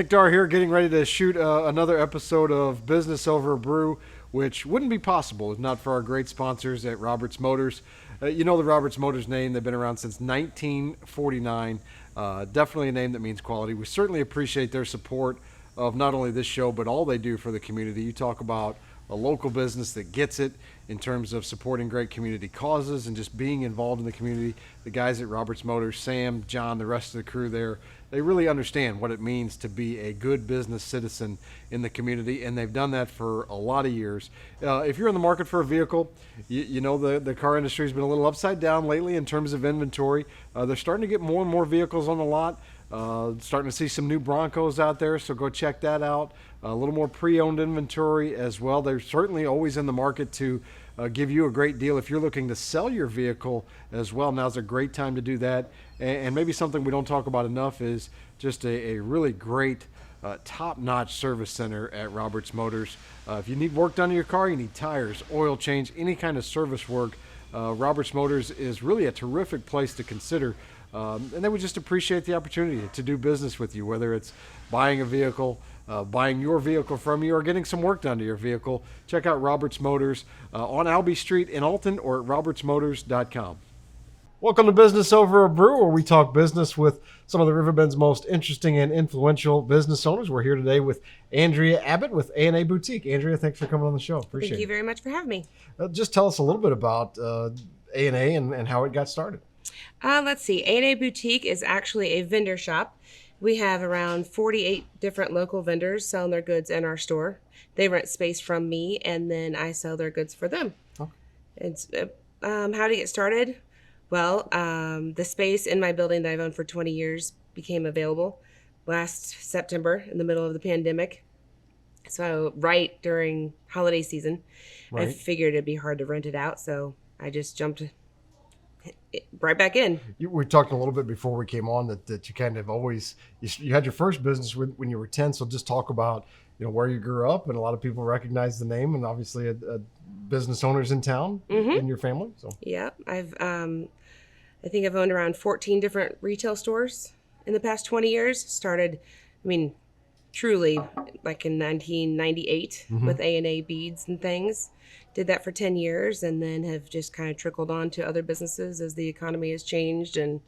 Nick Darr here, getting ready to shoot another episode of Business Over Brew, which wouldn't be possible if not for our great sponsors at Roberts Motors. You know the Roberts Motors name. They've been around since 1949. Definitely a name that means quality. We certainly appreciate their support of not only this show, but all they do for the community. You talk about a local business that gets it in terms of supporting great community causes and just being involved in the community. The guys at Roberts Motors, Sam, John, the rest of the crew there, they really understand what it means to be a good business citizen in the community, and they've done that for a lot of years. If you're in the market for a vehicle, you know the car industry has been a little upside down lately in terms of inventory. They're starting to get more and more vehicles on the lot. Starting to see some new Broncos out there, so go check that out. A little more pre-owned inventory as well. They're certainly always in the market to give you a great deal if you're looking to sell your vehicle as well. Now's a great time to do that. And maybe something we don't talk about enough is just a really great top-notch service center at Roberts Motors. If you need work done to your car, you need tires, oil change, any kind of service work, Roberts Motors is really a terrific place to consider. And they would just appreciate the opportunity to do business with you, whether it's buying a vehicle, buying your vehicle from you, or getting some work done to your vehicle. Check out Roberts Motors on Albee Street in Alton or at robertsmotors.com. Welcome to Business Over a Brew, where we talk business with some of the Riverbend's most interesting and influential business owners. We're here today with Andrea Abbott with A&A Boutique. Andrea, thanks for coming on the show. Appreciate it. Thank you very much for having me. Just tell us a little bit about A&A and how it got started. Let's see. A&A Boutique is actually a vendor shop. We have around 48 different local vendors selling their goods in our store. They rent space from me, and then I sell their goods for them. Okay. It's how to get started. Well, the space in my building that I've owned for 20 years became available last September in the middle of the pandemic. So right during holiday season, right. I figured it'd be hard to rent it out, so I just jumped right back in. We talked a little bit before we came on that you kind of always, you had your first business when you were 10. So just talk about, where you grew up, and a lot of people recognize the name, and obviously a business owners in town in your family. So yeah, I think I've owned around 14 different retail stores in the past 20 years. Started, truly like in 1998 with A&A beads and things. Did that for 10 years and then have just kind of trickled on to other businesses as the economy has changed and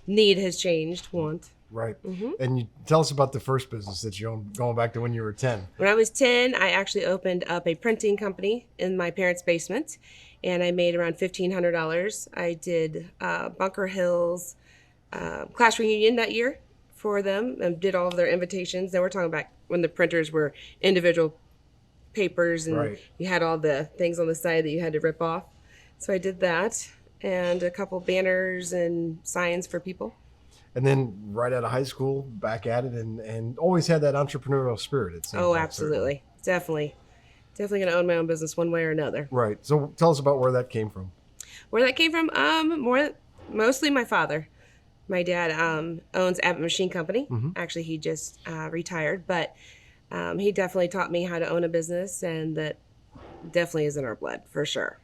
need has changed, want. Right. And you tell us about the first business that you owned, going back to when you were 10. When I was 10, I actually opened up a printing company in my parents' basement, and I made around $1,500. I did Bunker Hill's class reunion that year for them and did all of their invitations. Then we're talking about when the printers were individual papers and you had all the things on the side that you had to rip off. So I did that and a couple banners and signs for people. And then right out of high school, back at it and always had that entrepreneurial spirit. It seems like, absolutely. Certainly. Definitely going to own my own business one way or another. Right. So tell us about where that came from. Where that came from? Mostly my father. My dad owns Abbott Machine Company. Actually, he just retired, but he definitely taught me how to own a business, and that definitely is in our blood for sure.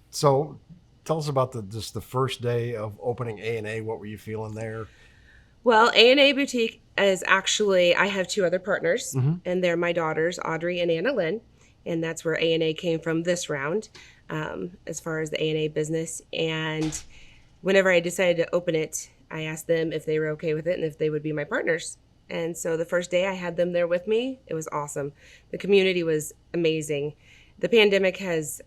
So tell us about just the first day of opening A&A. What were you feeling there? Well, A&A Boutique is actually, I have two other partners, and they're my daughters, Audrey and Anna Lynn, and that's where A&A came from this round, as far as the A&A business. And whenever I decided to open it, I asked them if they were okay with it and if they would be my partners. And so the first day I had them there with me. It was awesome. The community was amazing. The pandemic has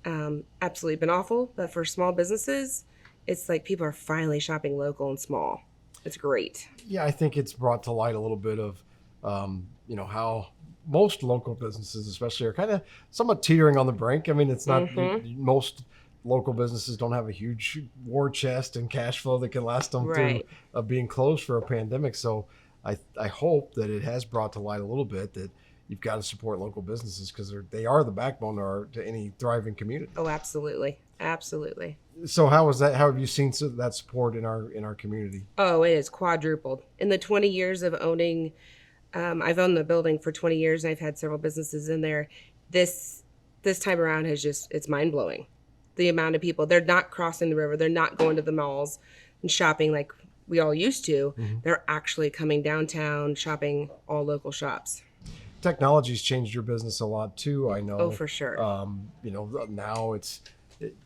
absolutely been awful, but for small businesses, it's like people are finally shopping local and small. It's great. Yeah, I think it's brought to light a little bit of, how most local businesses especially are kind of somewhat teetering on the brink. It's not most local businesses don't have a huge war chest and cash flow that can last them through being closed for a pandemic. So I hope that it has brought to light a little bit that you've got to support local businesses because they are the backbone to any thriving community. Oh, absolutely. Absolutely. So how was that? How have you seen that support in our community? Oh, it is quadrupled. In the 20 years of owning, I've owned the building for 20 years and I've had several businesses in there. This time around it's mind blowing. The amount of people, they're not crossing the river. They're not going to the malls and shopping like we all used to, they're actually coming downtown, shopping all local shops. Technology's changed your business a lot too, I know. Oh, for sure. Now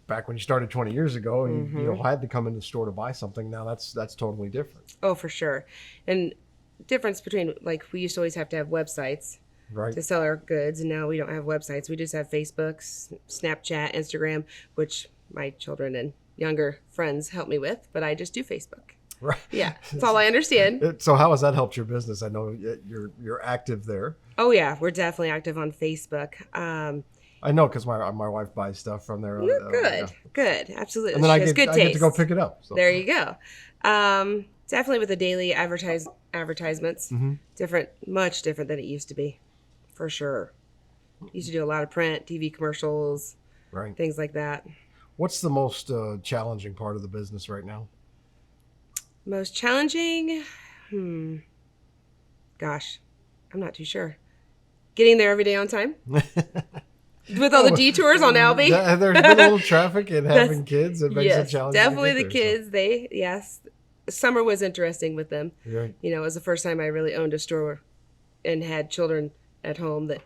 back when you started 20 years ago, you had to come into the store to buy something. Now that's totally different. Oh, for sure. And difference between, like, we used to always have to have websites Right. to sell our goods, and now we don't have websites. We just have Facebook, Snapchat, Instagram, which my children and younger friends help me with, but I just do Facebook. Right. Yeah, that's all I understand. So how has that helped your business? I know you're active there. Oh yeah, we're definitely active on Facebook. I know because my wife buys stuff from there. Good, absolutely. And then I She has get to go pick it up. So. There you go. Definitely with the daily advertisements, much different than it used to be, for sure. Used to do a lot of print, TV commercials, right, things like that. What's the most challenging part of the business right now? Most challenging? Gosh, I'm not too sure. Getting there every day on time. With all the detours on Albee. There's been a little traffic and having kids. It makes it challenging. Definitely to the get there, kids. Summer was interesting with them. Right. It was the first time I really owned a store and had children at home that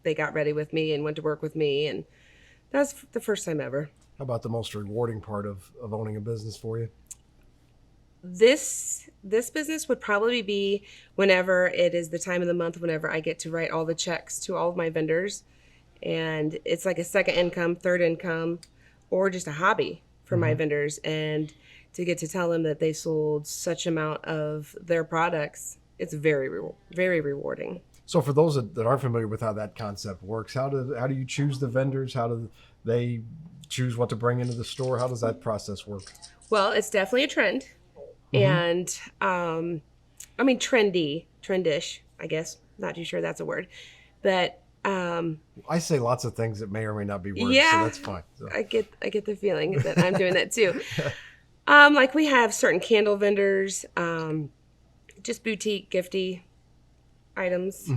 they got ready with me and went to work with me. And that was the first time ever. How about the most rewarding part of owning a business for you? This business would probably be whenever it is the time of the month, whenever I get to write all the checks to all of my vendors. And it's like a second income, third income, or just a hobby for my vendors. And to get to tell them that they sold such amount of their products, it's very rewarding. So for those that aren't familiar with how that concept works, how do you choose the vendors? How do they choose what to bring into the store? How does that process work? Well, it's definitely a trend. And trendish, I guess. Not too sure that's a word. But I say lots of things that may or may not be words, yeah, so that's fine. So. I get the feeling that I'm doing that too. Like we have certain candle vendors, just boutique gifty items.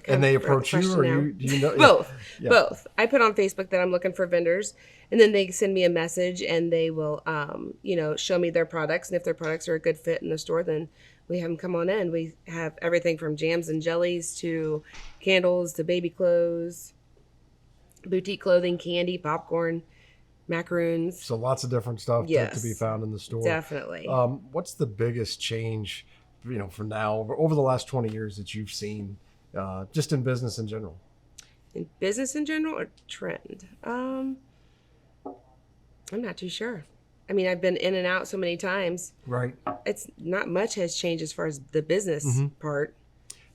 And they approach you, or do you know? Both. Yeah. Both. I put on Facebook that I'm looking for vendors, and then they send me a message, and they will, show me their products. And if their products are a good fit in the store, then we have them come on in. We have everything from jams and jellies to candles to baby clothes, boutique clothing, candy, popcorn, macaroons. So lots of different stuff to be found in the store. Definitely. What's the biggest change, from now over the last 20 years that you've seen, just in business in general? In business in general or trend? I'm not too sure. I mean, I've been in and out so many times. Right. It's not much has changed as far as the business part.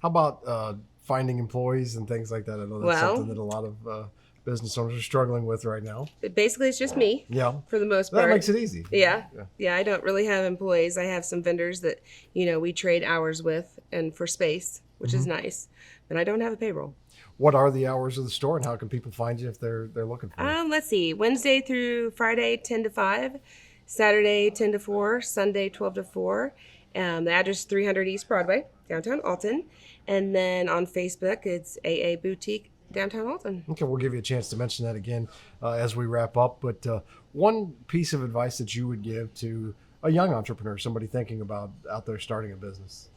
How about finding employees and things like that? I know that's something that a lot of business owners are struggling with right now. Basically, it's just me. Yeah. For the most part. That makes it easy. Yeah. I don't really have employees. I have some vendors that, we trade hours with and for space, which is nice. But I don't have a payroll. What are the hours of the store, and how can people find you if they're looking for you? Let's see. Wednesday through Friday, 10 to 5. Saturday, 10 to 4. Sunday, 12 to 4. The address is 300 East Broadway, downtown Alton. And then on Facebook, it's AA Boutique, downtown Alton. Okay, we'll give you a chance to mention that again as we wrap up. But one piece of advice that you would give to a young entrepreneur, somebody thinking about out there starting a business?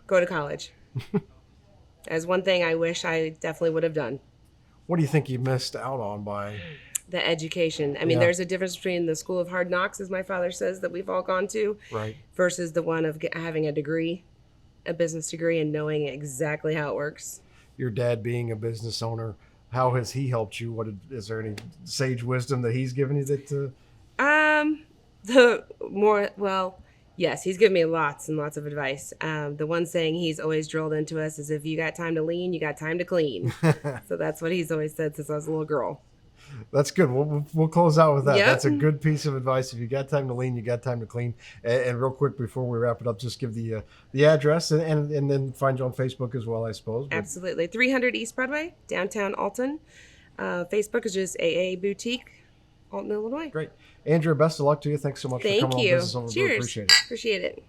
Go to college. As one thing I wish I definitely would have done. What do you think you missed out on by... The education. I mean, there's a difference between the school of hard knocks, as my father says, that we've all gone to, right, versus the one of having a degree, a business degree, and knowing exactly how it works. Your dad being a business owner, how has he helped you? Is there any sage wisdom that he's given you that? Yes, he's given me lots and lots of advice. The one saying he's always drilled into us is, if you got time to lean, you got time to clean. So that's what he's always said since I was a little girl. That's good. We'll close out with that. Yep. That's a good piece of advice. If you got time to lean, you got time to clean. And real quick before we wrap it up, just give the address and then find you on Facebook as well, I suppose. Absolutely. 300 East Broadway, downtown Alton. Facebook is just AA Boutique, Alton, Illinois. Great. Andrea, best of luck to you. Thanks so much for coming on Business Over Brew. Cheers. Appreciate it. Appreciate it.